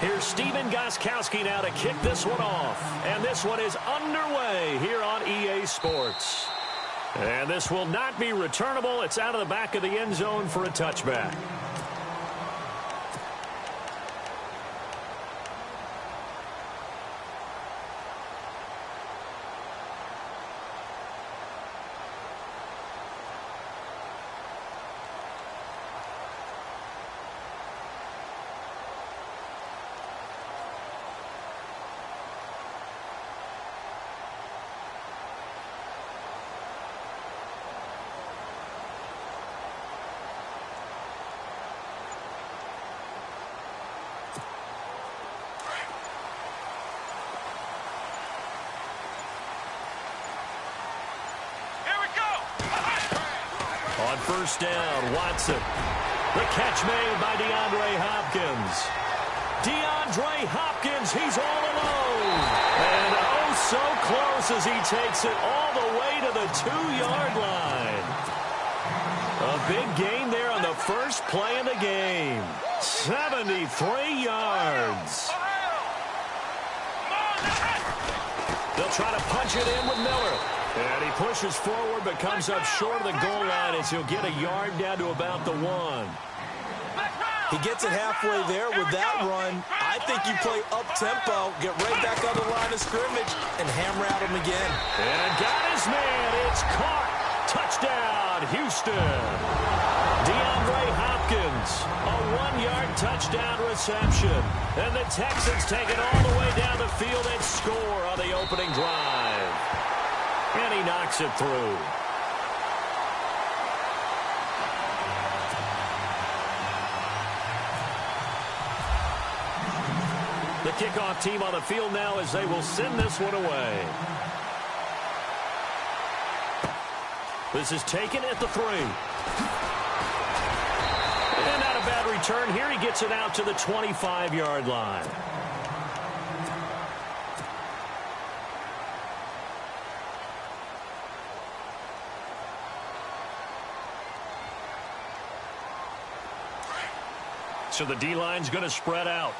Here's Steven Gostkowski now to kick this one off. And this one is underway here on EA Sports. And this will not be returnable. It's out of the back of the end zone for a touchback. On first down, Watson. The catch made by DeAndre Hopkins. DeAndre Hopkins, he's all alone. And oh, so close as he takes it all the way to the 2-yard line. A big gain there on the first play of the game. 73 yards. They'll try to punch it in with Miller. And he pushes forward but comes up short of the goal line as he'll get a yard down to about the 1. He gets it halfway there with that run. I think you play up-tempo, get right back on the line of scrimmage, and hammer at him again. And got his man. It's caught. Touchdown, Houston. DeAndre Hopkins, a 1-yard touchdown reception. And the Texans take it all the way down the field and score on the opening drive. And he knocks it through. The kickoff team on the field now as they will send this one away. This is taken at the 3. And not a bad return here. He gets it out to the 25-yard line. So the D-line's going to spread out.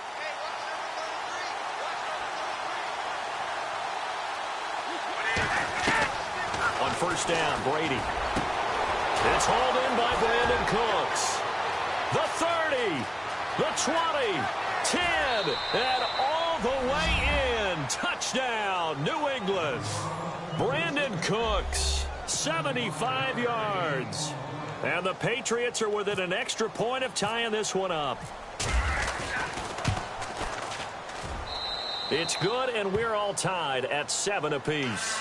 On first down, Brady. It's hauled in by Brandon Cooks. The 30, the 20, 10, and all the way in. Touchdown, New England. Brandon Cooks, 75 yards. And the Patriots are within an extra point of tying this one up. It's good, and we're all tied at 7 apiece.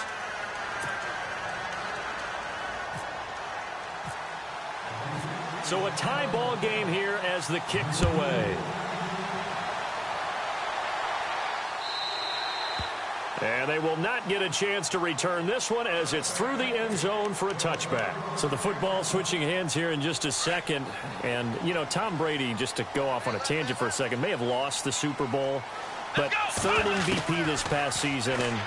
So a tie ball game here as the kick's away. And they will not get a chance to return this one as it's through the end zone for a touchback. So the football switching hands here in just a second. And, you know, Tom Brady, just to go off on a tangent for a second, may have lost the Super Bowl. But third MVP this past season, and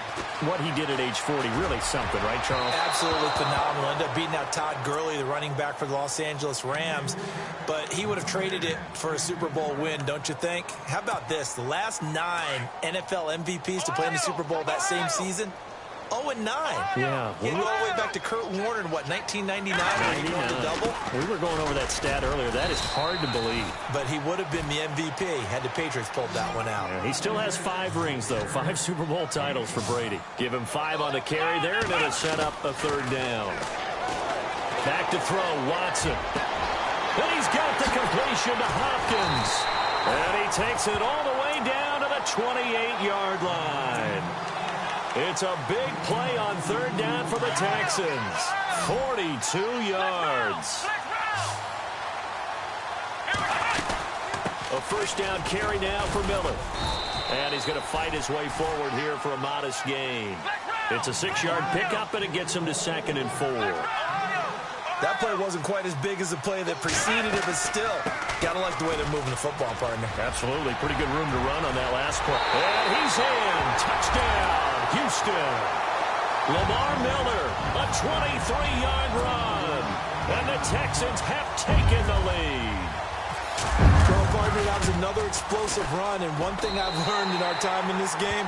what he did at age 40, really something, right, Charles? Absolutely phenomenal. Ended up beating out Todd Gurley, the running back for the Los Angeles Rams. But he would have traded it for a Super Bowl win, don't you think? How about this? The last 9 NFL MVPs to play in the Super Bowl that same season, 0-9. Yeah. You go all the way back to Kurt Warner in, what, 1999 when he won the double? We were going over that stat earlier. That is hard to believe. But he would have been the MVP had the Patriots pulled that one out. Yeah, he still has 5 rings, though. 5 Super Bowl titles for Brady. Give him 5 on the carry there, and it'll set up a third down. Back to throw, Watson. And he's got the completion to Hopkins. And he takes it all the way down to the 28-yard line. It's a big play on third down for the Texans. 42 yards. A first down carry now for Miller. And he's going to fight his way forward here for a modest gain. It's a 6-yard pickup, and it gets him to 2nd and 4. That play wasn't quite as big as the play that preceded it, but still, got to like the way they're moving the football, partner. Absolutely. Pretty good room to run on that last play. And he's in. Touchdown, Houston. Lamar Miller, a 23-yard run. And the Texans have taken the lead. Well, Gardner, that was another explosive run, and one thing I've learned in our time in this game,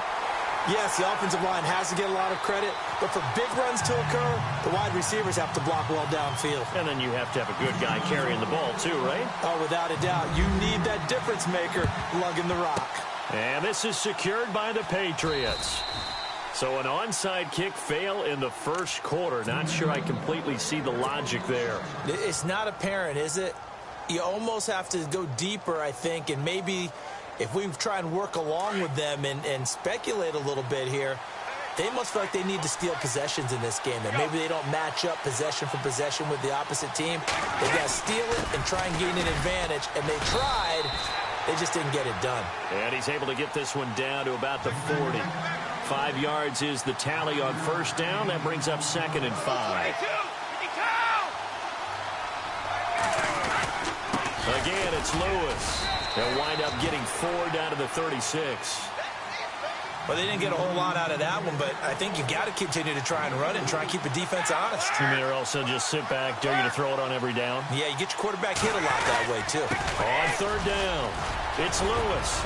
yes, the offensive line has to get a lot of credit, but for big runs to occur, the wide receivers have to block well downfield. And then you have to have a good guy carrying the ball too, right? Oh, without a doubt. You need that difference maker lugging the rock. And this is secured by the Patriots. So an onside kick fail in the first quarter. Not sure I completely see the logic there. It's not apparent, is it? You almost have to go deeper, I think, and maybe if we try and work along with them and speculate a little bit here, they must feel like they need to steal possessions in this game, and maybe they don't match up possession for possession with the opposite team. They got to steal it and try and gain an advantage, and they tried. They just didn't get it done. And he's able to get this one down to about the 40. 5 yards is the tally on first down. That brings up 2nd and 5. Again, it's Lewis. They'll wind up getting 4 down to the 36. Well, they didn't get a whole lot out of that one, but I think you got to continue to try and run it and try and keep the defense honest. You mean, or also just sit back, dare you to throw it on every down? Yeah, you get your quarterback hit a lot that way, too. On 3rd down, it's Lewis.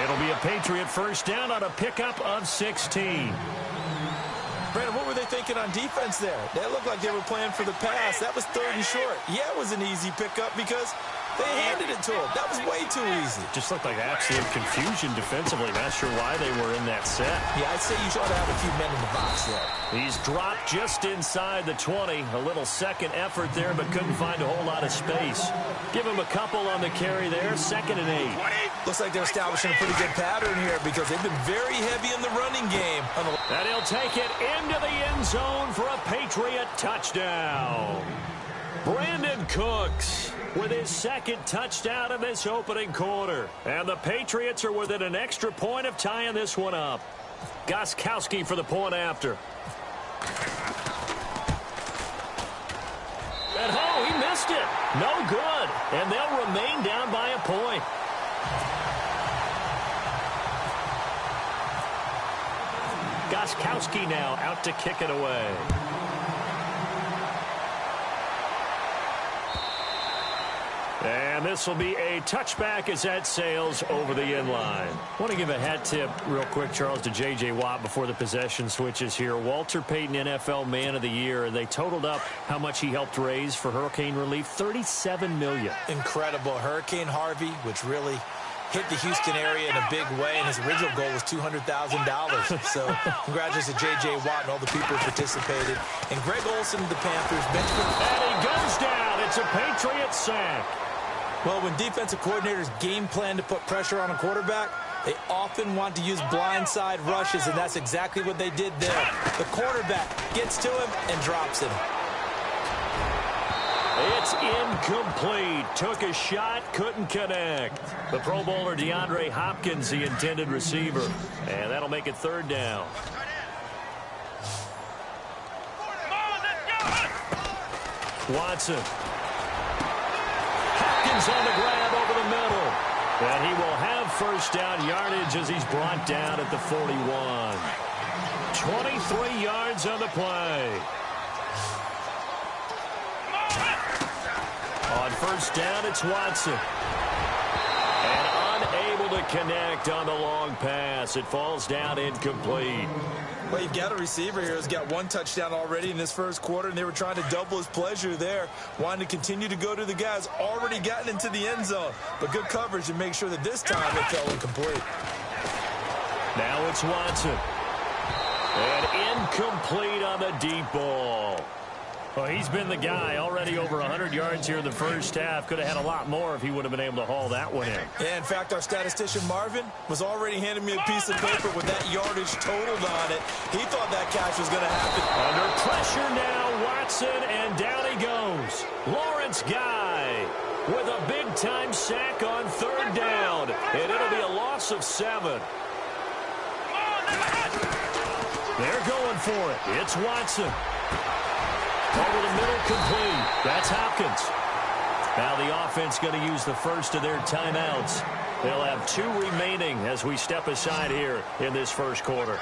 It'll be a Patriot first down on a pickup of 16. Brandon, what were they thinking on defense there? They looked like they were playing for the pass. That was 3rd and short. Yeah, it was an easy pickup because they handed it to him. That was way too easy. Just looked like absolute confusion defensively. Not sure why they were in that set. Yeah, I'd say you ought to have a few men in the box there. He's dropped just inside the 20. A little second effort there, but couldn't find a whole lot of space. Give him a couple on the carry there. 2nd and 8. Looks like they're establishing a pretty good pattern here because they've been very heavy in the running game. And he'll take it into the end zone for a Patriot touchdown. Brandon Cooks with his 2nd touchdown in this opening quarter. And the Patriots are within an extra point of tying this one up. Gostkowski for the point after. And he missed it. No good. And they'll remain down by a point. Gostkowski now out to kick it away. And this will be a touchback as that sails over the end line. I want to give a hat tip real quick, Charles, to J.J. Watt before the possession switches here. Walter Payton, NFL Man of the Year. They totaled up how much he helped raise for hurricane relief, $37 million. Incredible. Hurricane Harvey, which really hit the Houston area in a big way, and his original goal was $200,000. So congratulations to J.J. Watt and all the people who participated. And Greg Olsen of the Panthers. And he goes down. It's a Patriot sack. Well, when defensive coordinators game plan to put pressure on a quarterback, they often want to use blindside rushes, and that's exactly what they did there. The quarterback gets to him and drops him. It's incomplete. Took a shot, couldn't connect. The Pro Bowler DeAndre Hopkins, the intended receiver. And that'll make it 3rd down. Watson. Hopkins on the grab over the middle. And he will have first down yardage as he's brought down at the 41. 23 yards on the play. On first down, it's Watson. And unable to connect on the long pass. It falls down incomplete. Well, you've got a receiver here who's got 1 touchdown already in this first quarter, and they were trying to double his pleasure there, wanting to continue to go to the guys already gotten into the end zone. But good coverage to make sure that this time it fell incomplete. Now it's Watson. And incomplete on the deep ball. Well, he's been the guy. Already over 100 yards here in the first half. Could have had a lot more if he would have been able to haul that one in. Yeah, in fact, our statistician Marvin was already handing me a piece of paper with that yardage totaled on it. He thought that catch was going to happen. Under pressure now, Watson, and down he goes. Lawrence Guy with a big-time sack on 3rd down. And it'll be a loss of 7. They're going for it. It's Watson. Over the middle, complete. That's Hopkins. Now the offense going to use the first of their timeouts. They'll have 2 remaining as we step aside here in this first quarter.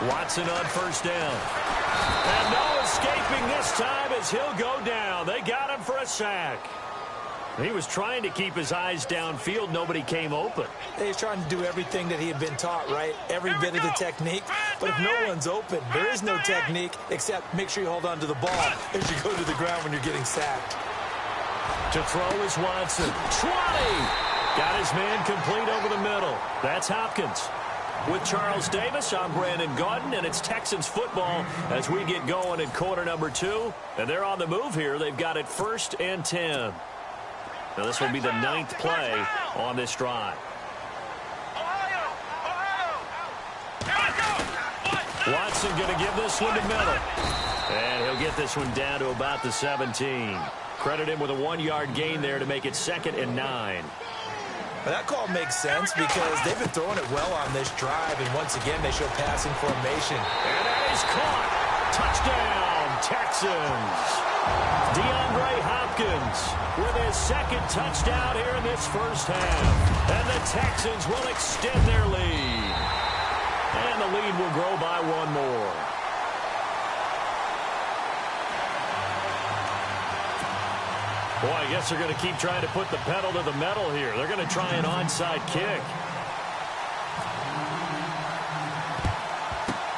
Watson on first down. And no escaping this time as he'll go down. They got him for a sack. He was trying to keep his eyes downfield. Nobody came open. He's trying to do everything that he had been taught, right? Every bit of the technique. But if no one's open, there is no technique except make sure you hold on to the ball as you go to the ground when you're getting sacked. To throw is Watson. 20! Got his man complete over the middle. That's Hopkins. With Charles Davis, I'm Brandon Gaudin, and it's Texans football as we get going in quarter number 2. And they're on the move here. They've got it 1st and 10. Now, this will be the 9th play on this drive. Watson going to give this one to Miller. And he'll get this one down to about the 17. Credit him with a 1-yard gain there to make it 2nd and 9. Well, that call makes sense because they've been throwing it well on this drive, and once again, they show passing formation. And that is caught. Touchdown, Texans. DeAndre Hopkins with his 2nd touchdown here in this first half. And the Texans will extend their lead. And the lead will grow by 1 more. Boy, I guess they're going to keep trying to put the pedal to the metal here. They're going to try an onside kick.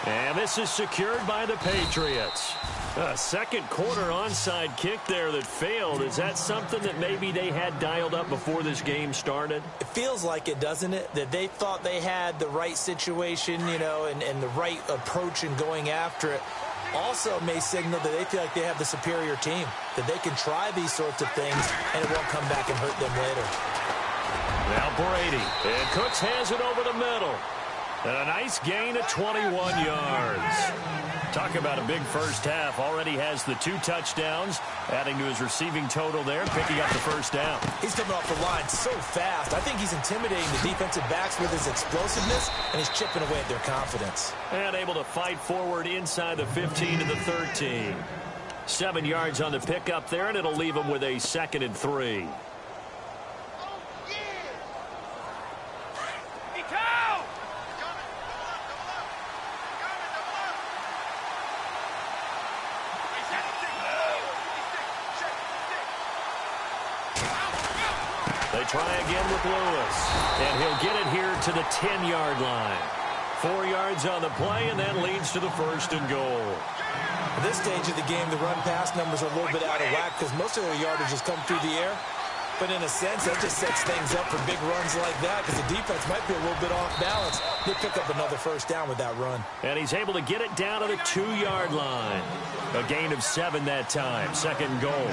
And this is secured by the Patriots. A second quarter onside kick there that failed. Is that something that maybe they had dialed up before this game started? It feels like it, doesn't it? That they thought they had the right situation, you know, and the right approach in going after it. Also may signal that they feel like they have the superior team, that they can try these sorts of things, and it won't come back and hurt them later. Now Brady, and Cooks has it over the middle. And a nice gain of 21 yards. Talk about a big first half. Already has the 2 touchdowns, adding to his receiving total there, picking up the first down. He's coming off the line so fast. I think he's intimidating the defensive backs with his explosiveness, and he's chipping away at their confidence. And able to fight forward inside the 15 to the 13. 7 yards on the pickup there, and it'll leave him with a 2nd and 3. They try again with Lewis. And he'll get it here to the 10-yard line. 4 yards on the play, and that leads to the 1st and goal. At this stage of the game, the run-pass numbers are a little bit out of whack because most of their yardage has come through the air. But in a sense, that just sets things up for big runs like that because the defense might be a little bit off balance. They pick up another first down with that run. And he's able to get it down to the 2-yard line. A gain of 7 that time. 2nd and goal.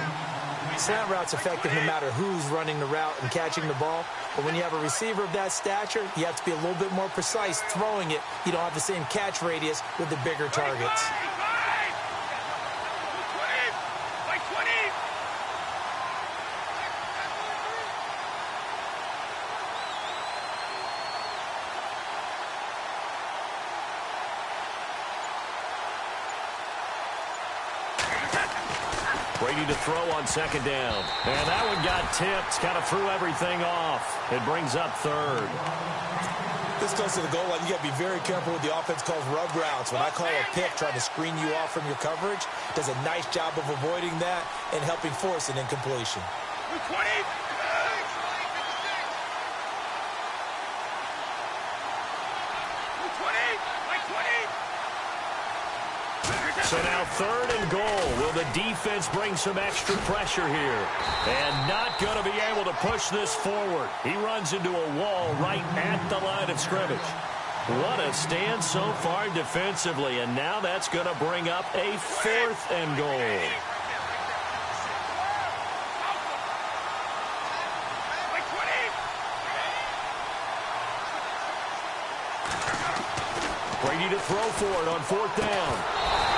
Slant route's effective no matter who's running the route and catching the ball. But when you have a receiver of that stature, you have to be a little bit more precise throwing it. You don't have the same catch radius with the bigger targets. Brady to throw on 2nd down. And that one got tipped. Kind of threw everything off. It brings up 3rd. This goes to the goal line. You got to be very careful with the offense calls rub routes. When I call a pick, trying to screen you off from your coverage, does a nice job of avoiding that and helping force an incompletion. So now 3rd and goal. Will the defense bring some extra pressure here? And not going to be able to push this forward. He runs into a wall right at the line of scrimmage. What a stand so far defensively. And now that's going to bring up a 4th and goal. Brady to throw for it on 4th down.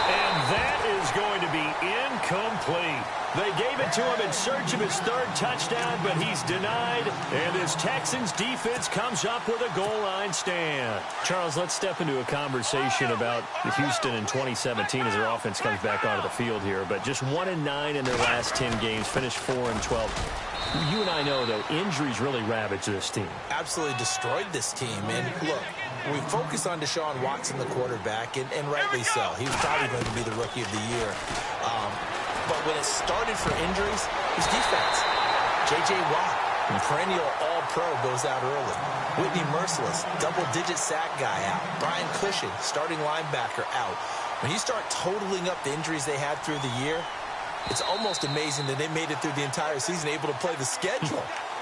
And that is going to be incomplete. They gave it to him in search of his third touchdown, but he's denied. And this Texans defense comes up with a goal line stand. Charles, let's step into a conversation about Houston in 2017 as their offense comes back onto the field here. But just 1-9 in their last 10 games, finished 4-12. You and I know, though, injuries really ravaged this team. Absolutely destroyed this team. And look, we focus on Deshaun Watson, the quarterback, and rightly so. He was probably going to be the rookie of the year. But when it started for injuries, it was defense. J.J. Watt, perennial all-pro, goes out early. Whitney Merciless, double-digit sack guy out. Brian Cushing, starting linebacker, out. When you start totaling up the injuries they had through the year, it's almost amazing that they made it through the entire season able to play the schedule.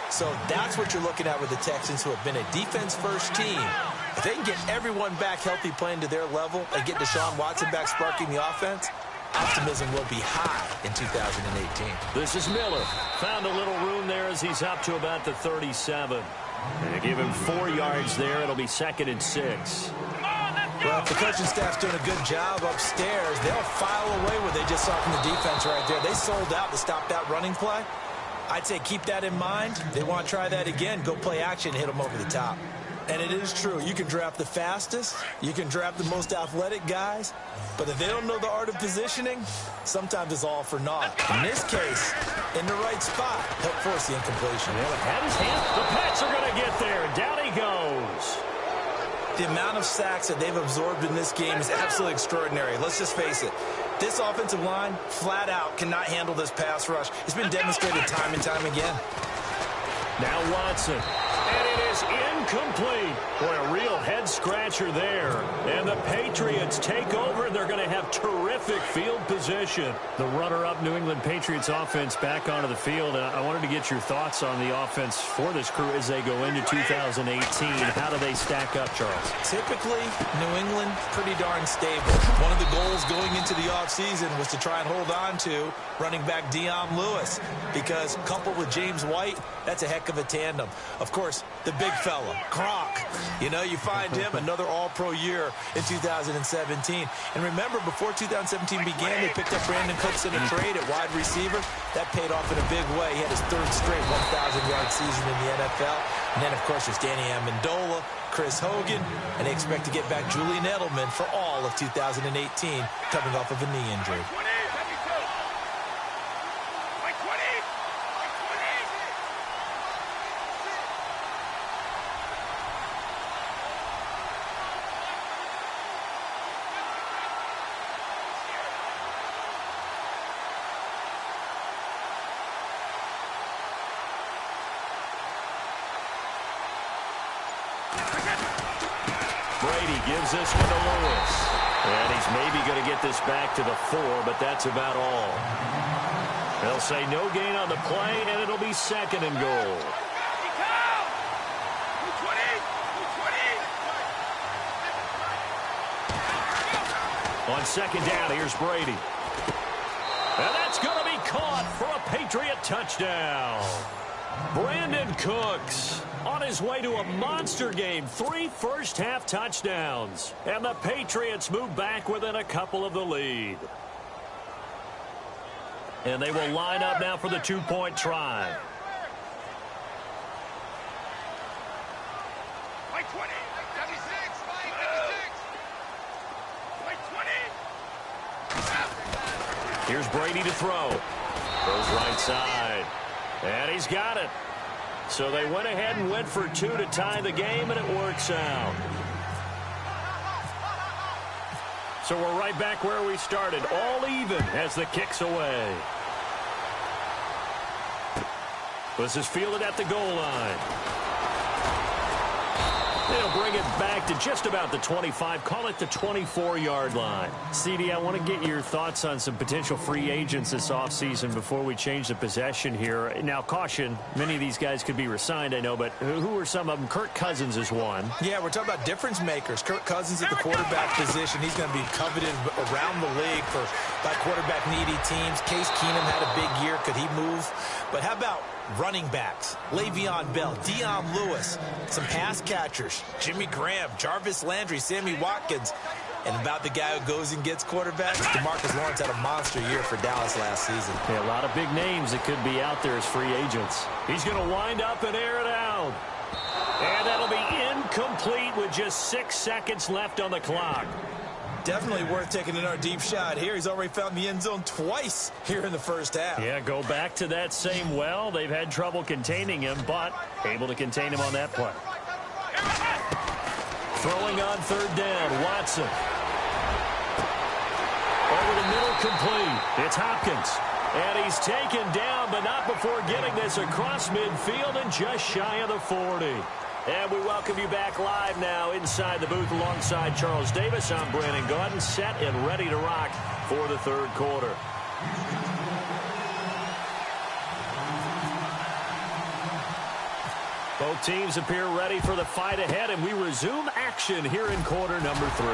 So that's what you're looking at with the Texans, who have been a defense-first team. If they can get everyone back healthy playing to their level and get Deshaun Watson back sparking the offense, optimism will be high in 2018. This is Miller. Found a little room there as he's up to about the 37. And they give him 4 yards there. It'll be 2nd and 6. Well, if the coaching staff's doing a good job upstairs, they'll file away what they just saw from the defense right there. They sold out to stop that running play. I'd say keep that in mind. They want to try that again. Go play action and hit them over the top. And it is true. You can draft the fastest. You can draft the most athletic guys. But if they don't know the art of positioning, sometimes it's all for naught. In this case, in the right spot, help force the incompletion. Yeah, had his hand. The Pats are going to get there. Down he goes. The amount of sacks that they've absorbed in this game is absolutely extraordinary. Let's just face it. This offensive line, flat out, cannot handle this pass rush. It's been demonstrated time and time again. Now Watson. And it is incomplete. Boy, a real head-scratcher there. And the Patriots take over, and they're going to have terrific field position. The runner-up New England Patriots offense back onto the field. And I wanted to get your thoughts on the offense for this crew as they go into 2018. How do they stack up, Charles? Typically, New England, pretty darn stable. One of the goals going into the offseason was to try and hold on to running back Dion Lewis, because coupled with James White, that's a heck of a tandem. Of course, the big fella, Gronk. You know, you find him another all-pro year in 2017. And remember, before 2017 began, they picked up Brandon Cooks in a trade at wide receiver. That paid off in a big way. He had his 3rd straight 1,000-yard season in the NFL. And then, of course, there's Danny Amendola, Chris Hogan, and they expect to get back Julian Edelman for all of 2018, coming off of a knee injury. Brady gives this one to Lewis. And he's maybe going to get this back to the 4, but that's about all. They'll say no gain on the play, and it'll be 2nd and goal. On 2nd down, here's Brady. And that's going to be caught for a Patriot touchdown. Brandon Cooks on his way to a monster game. 3 first-half touchdowns. And the Patriots move back within a couple of the lead. And they will line up now for the 2-point try. Here's Brady to throw. Throws right side. And he's got it. So they went ahead and went for 2 to tie the game, and it works out. So we're right back where we started, all even as the kick's away. This is fielded at the goal line. They'll bring it back to just about the 25, call it the 24-yard line. CD, I want to get your thoughts on some potential free agents this offseason before we change the possession here. Now, caution, many of these guys could be resigned, I know, but who are some of them? Kirk Cousins is one. Yeah, we're talking about difference makers. Kirk Cousins at the quarterback position. He's going to be coveted around the league by quarterback-needy teams. Case Keenum had a big year. Could he move? But how about running backs? Le'Veon Bell, Dion Lewis, some pass catchers, Jimmy Graham, Jarvis Landry, Sammy Watkins. And about the guy who goes and gets quarterbacks, DeMarcus Lawrence had a monster year for Dallas last season. Yeah, a lot of big names that could be out there as free agents. He's going to wind up and air it out. And that'll be incomplete with just 6 seconds left on the clock. Definitely worth taking another deep shot here. He's already found the end zone twice here in the first half. Yeah, go back to that same well. They've had trouble containing him, but able to contain him on that play. Throwing on third down, Watson. Over the middle, complete. It's Hopkins. And he's taken down, but not before getting this across midfield and just shy of the 40. And we welcome you back live now inside the booth alongside Charles Davis. I'm Brandon Gaudin, set and ready to rock for the third quarter. Both teams appear ready for the fight ahead, and we resume action here in quarter number 3.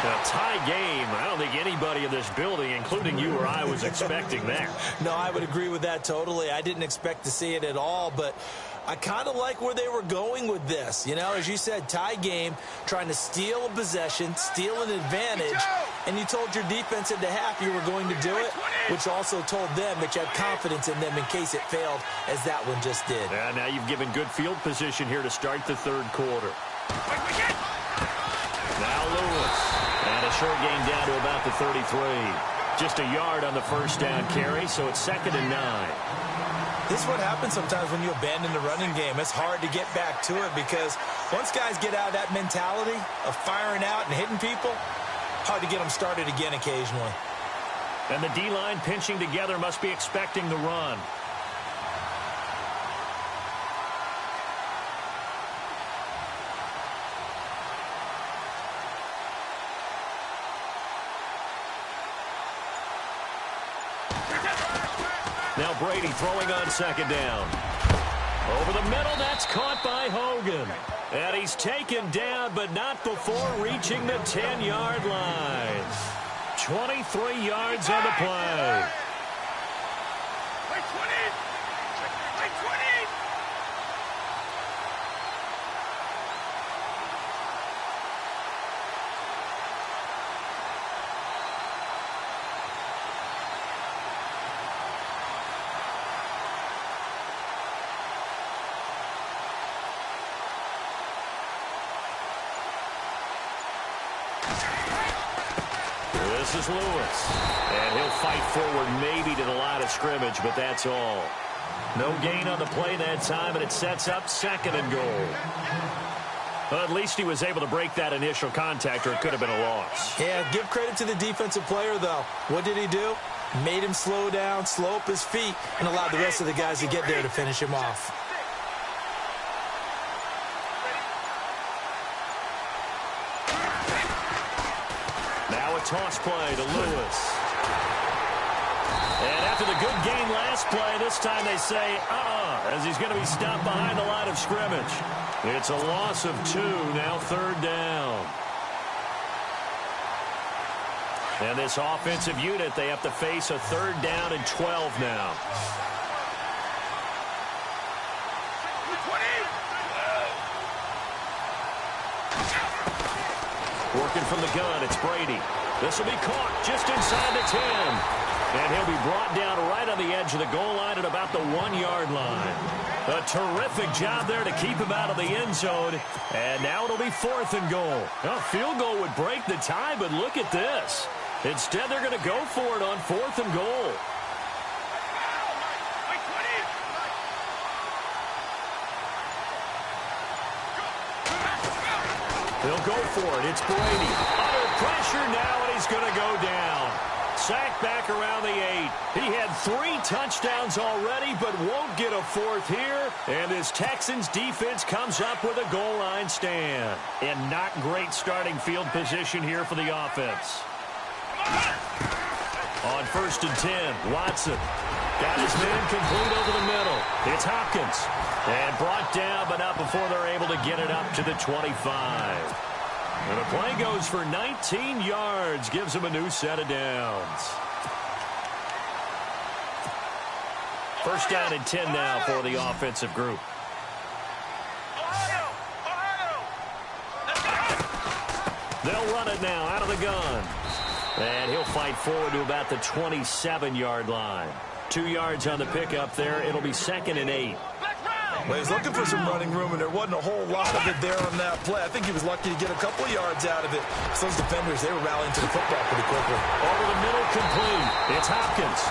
A tie game. I don't think anybody in this building, including you or I, was expecting that. No, I would agree with that totally. I didn't expect to see it at all, but I kind of like where they were going with this. You know, as you said, tie game, trying to steal a possession, steal an advantage, and you told your defense at the half you were going to do it, which also told them that you had confidence in them in case it failed, as that one just did. Yeah, now you've given good field position here to start the third quarter. Now Lewis. And a short gain down to about the 33. Just a yard on the first down carry, so it's 2nd and 9. This is what happens sometimes when you abandon the running game. It's hard to get back to it because once guys get out of that mentality of firing out and hitting people, hard to get them started again occasionally. And the D-line pinching together must be expecting the run. Now Brady throwing on second down. Over the middle, that's caught by Hogan. And he's taken down, but not before reaching the 10-yard line. 23 yards on the play. This is Lewis. And he'll fight forward maybe to the line of scrimmage, but that's all. No gain on the play that time, and it sets up 2nd and goal. Well, at least he was able to break that initial contact, or it could have been a loss. Yeah, give credit to the defensive player, though. What did he do? Made him slow down, slow up his feet, and allowed the rest of the guys to get there to finish him off. Toss play to Lewis. And after the good game last play, this time they say, as he's going to be stopped behind the line of scrimmage. It's a loss of 2, now 3rd down. And this offensive unit, they have to face a 3rd down and 12 now. Working from the gun, it's Brady. This will be caught just inside the 10. And he'll be brought down right on the edge of the goal line at about the 1-yard line. A terrific job there to keep him out of the end zone. And now it'll be 4th and goal. A field goal would break the tie, but look at this. Instead, they're going to go for it on 4th and goal. They'll go for it. It's Brady. Under pressure now, and he's going to go down. Sacked back around the 8. He had 3 touchdowns already, but won't get a 4th here. And this Texans defense comes up with a goal line stand. And not great starting field position here for the offense. On 1st and 10, Watson. Got his man complete over the middle. It's Hopkins. And brought down, but not before they're able to get it up to the 25. And the play goes for 19 yards. Gives him a new set of downs. 1st down and 10 now for the offensive group. They'll run it it now out of the gun. And he'll fight forward to about the 27-yard line. 2 yards on the pickup there. It'll be 2nd and 8. Well, he's looking for some running room, and there wasn't a whole lot of it there on that play. I think he was lucky to get a couple of yards out of it. So those defenders, they were rallying to the football pretty quickly. Over the middle, complete. It's Hopkins.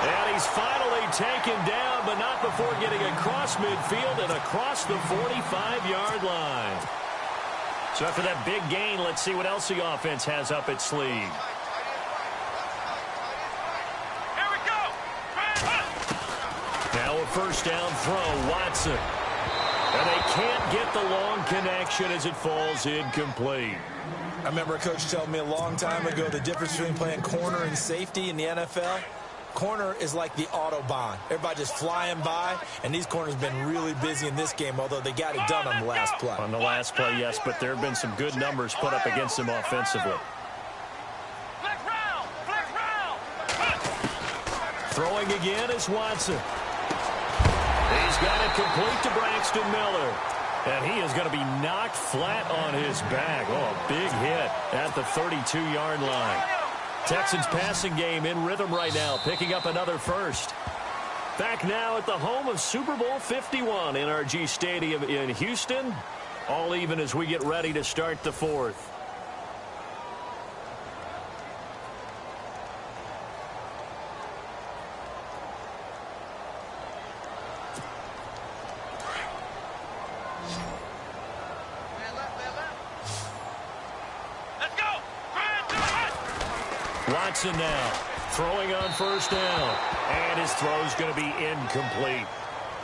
And he's finally taken down, but not before getting across midfield and across the 45-yard line. So after that big gain, let's see what else the offense has up its sleeve. Now a first down throw, Watson. And they can't get the long connection as it falls incomplete. I remember a coach telling me a long time ago the difference between playing corner and safety in the NFL. Corner is like the Autobahn. Everybody just flying by, and these corners have been really busy in this game, although they got it done on the last play. On the last play, yes, but there have been some good numbers put up against them offensively. Throwing again is Watson. He's got it complete to Braxton Miller. And he is going to be knocked flat on his back. Oh, a big hit at the 32-yard line. Texans passing game in rhythm right now, picking up another first. Back now at the home of Super Bowl 51, NRG Stadium in Houston. All even as we get ready to start the fourth. Watson now throwing on first down, and his throw is going to be incomplete.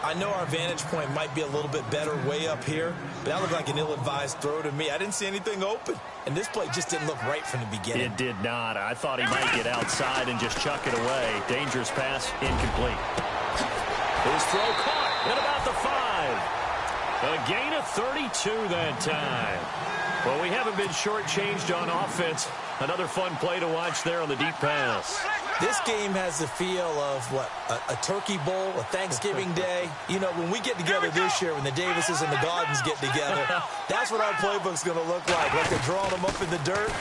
I know our vantage point might be a little bit better way up here, but that looked like an ill-advised throw to me. I didn't see anything open, and this play just didn't look right from the beginning. It did not. I thought he might get outside and just chuck it away. Dangerous pass, incomplete. His throw caught at about the 5. A gain of 32 that time. Well, we haven't been shortchanged on offense. Another fun play to watch there on the deep pass. This game has the feel of, what, a turkey bowl, a Thanksgiving day. You know, when we get together this year, when the Davises and the Gardens get together, that's what our playbook's going to look like they're drawing them up in the dirt.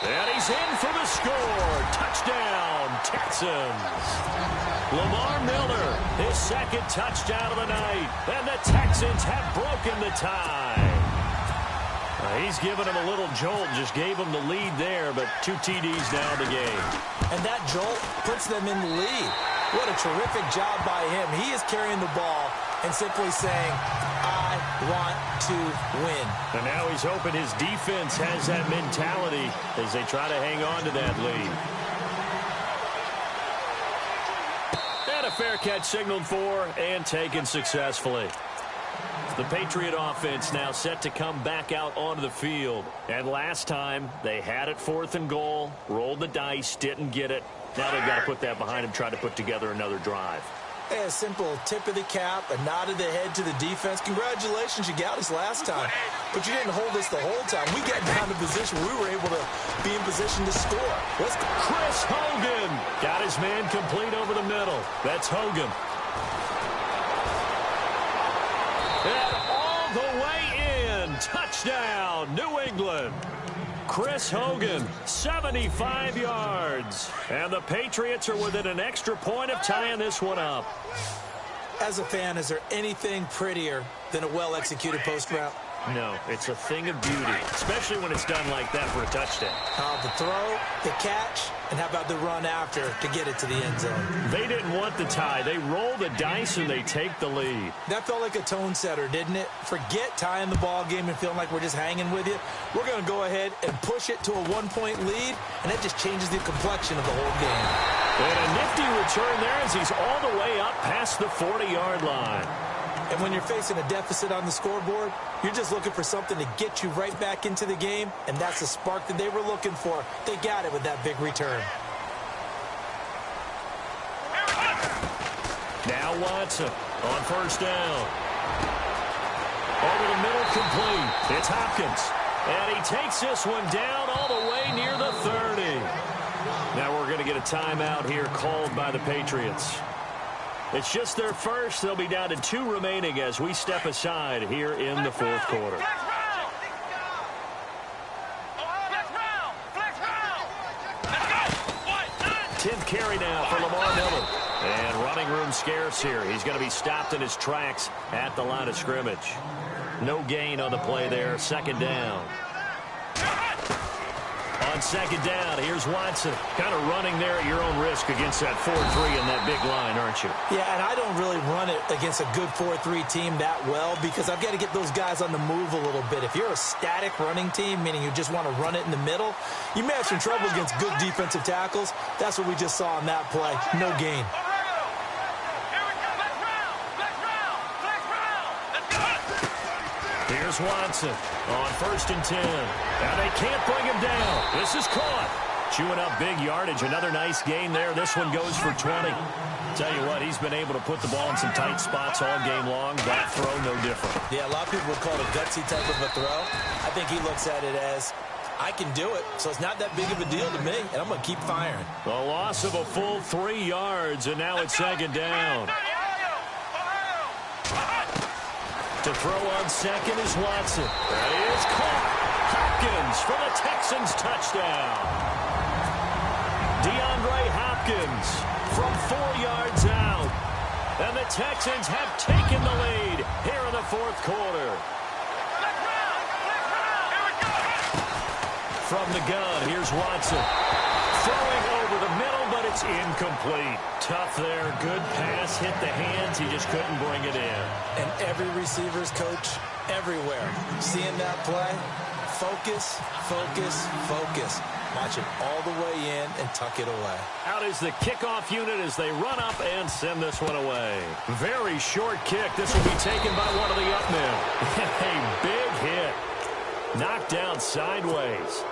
And he's in for the score. Touchdown, Texans. Lamar Miller, his second touchdown of the night. And the Texans have broken the tie. He's given him a little jolt, just gave him the lead there, but 2 TDs now in the game. And that jolt puts them in the lead. What a terrific job by him. He is carrying the ball and simply saying, I want to win. And now he's hoping his defense has that mentality as they try to hang on to that lead. And a fair catch signaled for and taken successfully. The Patriot offense now set to come back out onto the field. And last time, they had it 4th and goal, rolled the dice, didn't get it. Now they've got to put that behind them, try to put together another drive. Hey, a simple tip of the cap, a nod of the head to the defense. Congratulations, you got us last time. But you didn't hold us the whole time. We got down to position where we were able to be in position to score. Let's go. Chris Hogan got his man complete over the middle. That's Hogan. And all the way in, touchdown, New England. Chris Hogan, 75 yards. And the Patriots are within an extra point of tying this one up. As a fan, is there anything prettier than a well-executed post route? No, it's a thing of beauty, especially when it's done like that for a touchdown. The throw, the catch, and how about the run after to get it to the end zone? They didn't want the tie. They roll the dice and they take the lead. That felt like a tone setter, didn't it? Forget tying the ball game and feeling like we're just hanging with you. We're going to go ahead and push it to a 1-point lead, and that just changes the complexion of the whole game. And a nifty return there as he's all the way up past the 40-yard line. And when you're facing a deficit on the scoreboard, you're just looking for something to get you right back into the game, and that's the spark that they were looking for. They got it with that big return. Now Watson on first down. Over the middle, complete. It's Hopkins. And he takes this one down all the way near the 30. Now we're going to get a timeout here called by the Patriots. It's just their first. They'll be down to 2 remaining as we step aside here in the 4th quarter. running room scarce here. He's going to be stopped in his tracks at the line of scrimmage. No gain on the play there. Second down. On second down, here's Watson. Kind of running there at your own risk against that 4-3 and that big line, aren't you? Yeah, and I don't really run it against a good 4-3 team that well because I've got to get those guys on the move a little bit. If you're a static running team, meaning you just want to run it in the middle, you may have some trouble against good defensive tackles. That's what we just saw on that play. No gain. Here's Watson on 1st and 10. And they can't bring him down. This is caught. Chewing up big yardage. Another nice gain there. This one goes for 20. Tell you what, he's been able to put the ball in some tight spots all game long. That throw, no different. Yeah, a lot of people would call it a gutsy type of a throw. I think he looks at it as, I can do it, so it's not that big of a deal to me, and I'm going to keep firing. The loss of a full 3 yards, and now it's second down. To throw on second is Watson. That is caught. Hopkins for the Texans touchdown. DeAndre Hopkins from 4 yards out. And the Texans have taken the lead here in the 4th quarter. From the gun, here's Watson. Throwing over the middle, but it's incomplete. Tough there. Good pass. Hit the hands. He just couldn't bring it in. And every receiver's coach everywhere. Seeing that play, focus, focus, focus. Watch it all the way in and tuck it away. Out is the kickoff unit as they run up and send this one away. Very short kick. This will be taken by one of the up men. A big hit. Knocked down sideways.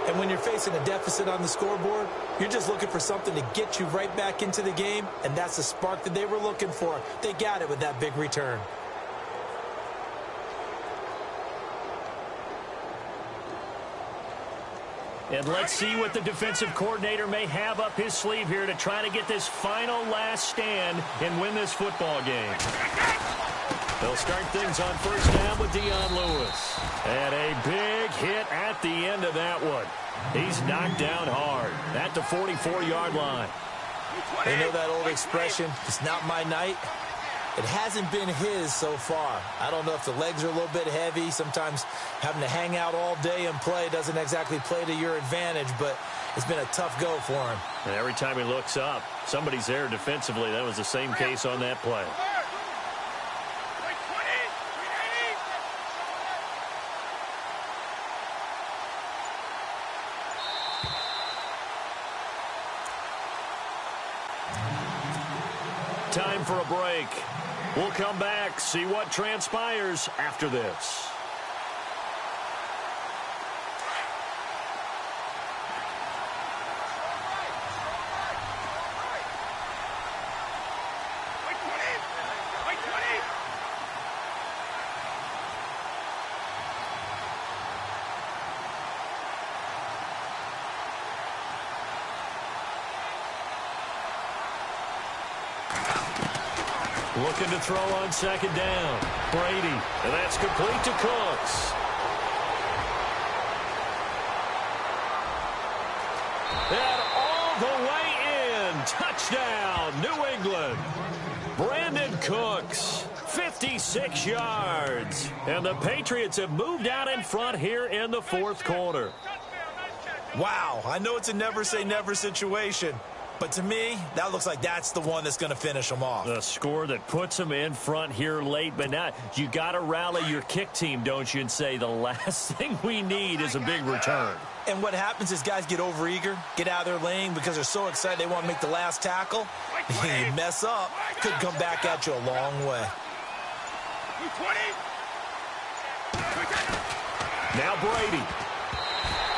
And when you're facing a deficit on the scoreboard, you're just looking for something to get you right back into the game, and that's the spark that they were looking for. They got it with that big return. And let's see what the defensive coordinator may have up his sleeve here to try to get this final last stand and win this football game. They'll start things on 1st down with Dion Lewis. And a big hit at the end of that one. He's knocked down hard at the 44-yard line. You know that old expression, it's not my night? It hasn't been his so far. I don't know if the legs are a little bit heavy. Sometimes having to hang out all day and play doesn't exactly play to your advantage, but it's been a tough go for him. And every time he looks up, somebody's there defensively. That was the same case on that play. Time for a break. We'll come back, see what transpires after this. Looking to throw on second down. Brady, and that's complete to Cooks. And all the way in. Touchdown, New England. Brandon Cooks, 56 yards. And the Patriots have moved out in front here in the 4th quarter. Wow, I know it's a never-say-never situation. But to me, that looks like that's the one that's going to finish them off. The score that puts them in front here late, but now you got to rally your kick team, don't you, and say the last thing we need is a big return. And what happens is guys get overeager, get out of their lane because they're so excited they want to make the last tackle. You mess up, could come back at you a long way. Now Brady.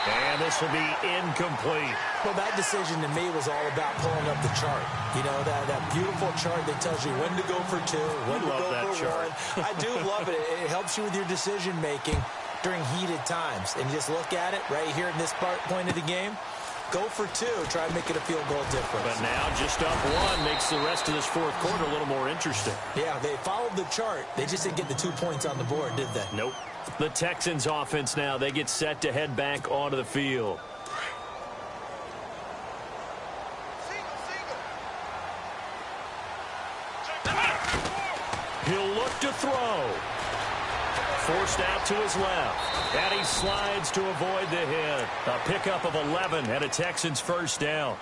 And this will be incomplete. Well, that decision to me was all about pulling up the chart. You know, that beautiful chart that tells you when to go for 2, when to go for 1. I do love it. It helps you with your decision-making during heated times. And you just look at it right here in this point of the game. Go for 2. Try and make it a field goal difference. But now just up 1 makes the rest of this 4th quarter a little more interesting. Yeah, they followed the chart. They just didn't get the 2 points on the board, did they? Nope. The Texans offense now, they get set to head back onto the field. throw. Forced out to his left. And he slides to avoid the hit. A pickup of 11 and a Texans first down.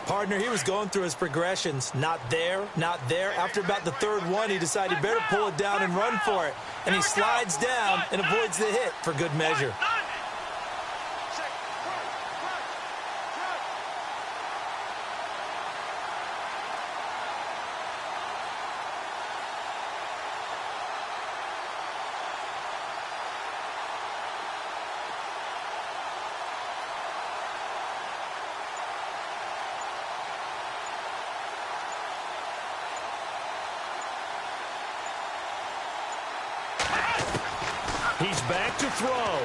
Partner, he was going through his progressions. Not there, not there. After about the third one, he decided he better pull it down and run for it. And he slides down and avoids the hit for good measure. He's back to throw.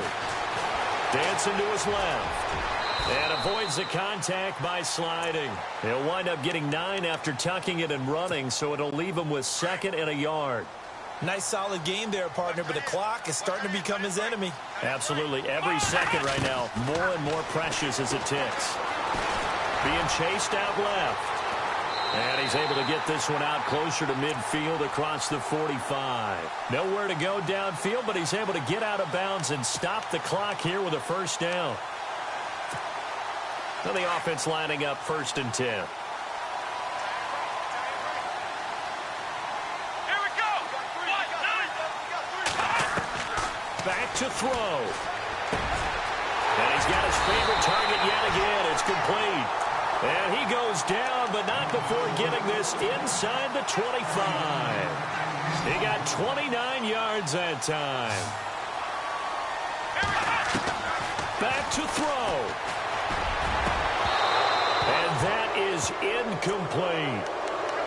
Dancing to his left. And avoids the contact by sliding. He'll wind up getting 9 after tucking it and running, so it'll leave him with 2nd and a yard. Nice solid game there, partner, but the clock is starting to become his enemy. Absolutely. Every second right now, more and more precious as it ticks. Being chased out left. And he's able to get this one out closer to midfield across the 45. Nowhere to go downfield, but he's able to get out of bounds and stop the clock here with a first down. And the offense lining up 1st and 10. Here we go. Back to throw. And he's got his favorite target yet again. It's complete. And he goes down, but not before getting this inside the 25. He got 29 yards that time. Back to throw. And that is incomplete.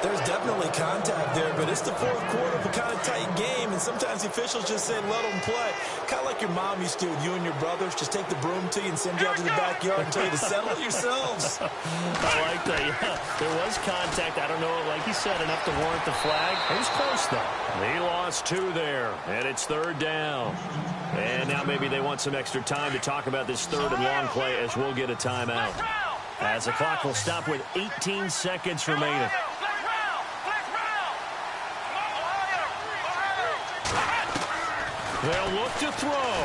There's definitely contact there, but it's the fourth quarter of a kind of tight game, and sometimes the officials just say, let them play. Kind of like your mom used to with you and your brothers. Just take the broom to you and send you out to the backyard and tell you to settle it yourselves. I like that. Yeah, there was contact. I don't know, like he said, enough to warrant the flag. He was close, though. He lost 2 there, and it's 3rd down. And now maybe they want some extra time to talk about this 3rd and long play as we'll get a timeout. As the clock will stop with 18 seconds remaining. They'll look to throw.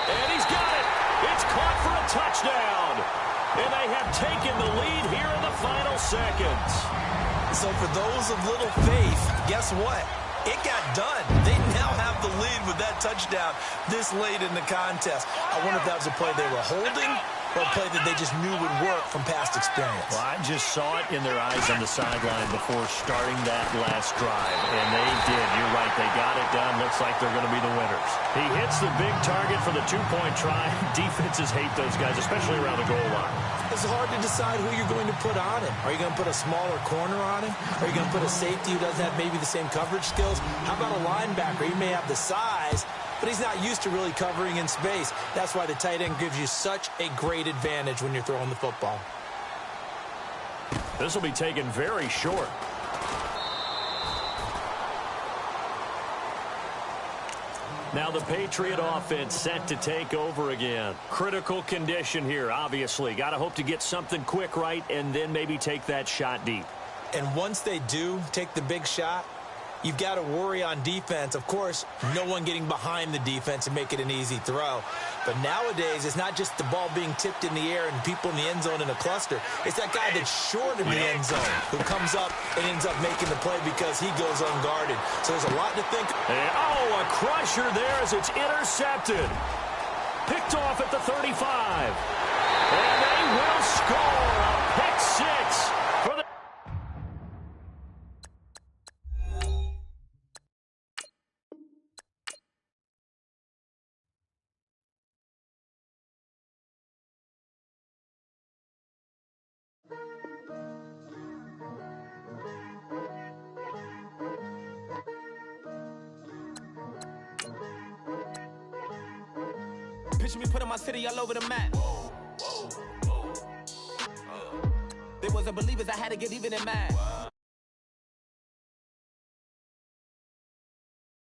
And he's got it. It's caught for a touchdown. And they have taken the lead here in the final seconds. So for those of little faith, guess what? It got done. They now have the lead with that touchdown this late in the contest. I wonder if that was a play they were holding or a play that they just knew would work from past experience. Well, I just saw it in their eyes on the sideline before starting that last drive, and they did. You're right. They got it done. Looks like they're going to be the winners. He hits the big target for the 2-point try. Defenses hate those guys, especially around the goal line. It's hard to decide who you're going to put on him. Are you going to put a smaller corner on him? Are you going to put a safety who doesn't have maybe the same coverage skills? How about a linebacker? He may have the size, but he's not used to really covering in space. That's why the tight end gives you such a great advantage when you're throwing the football. This will be taken very short. Now the Patriot offense set to take over again. Critical condition here, obviously. Got to hope to get something quick right and then maybe take that shot deep. And once they do take the big shot, you've got to worry on defense. Of course, no one getting behind the defense and make it an easy throw. But nowadays, it's not just the ball being tipped in the air and people in the end zone in a cluster. It's that guy that's short in the end zone who comes up and ends up making the play because he goes unguarded. So there's a lot to think. And, oh, a crusher there as it's intercepted. Picked off at the 35. And they will score a pick 6 for the... Picture me putting my city all over the map. They wasn't believers, I had to get even in mad.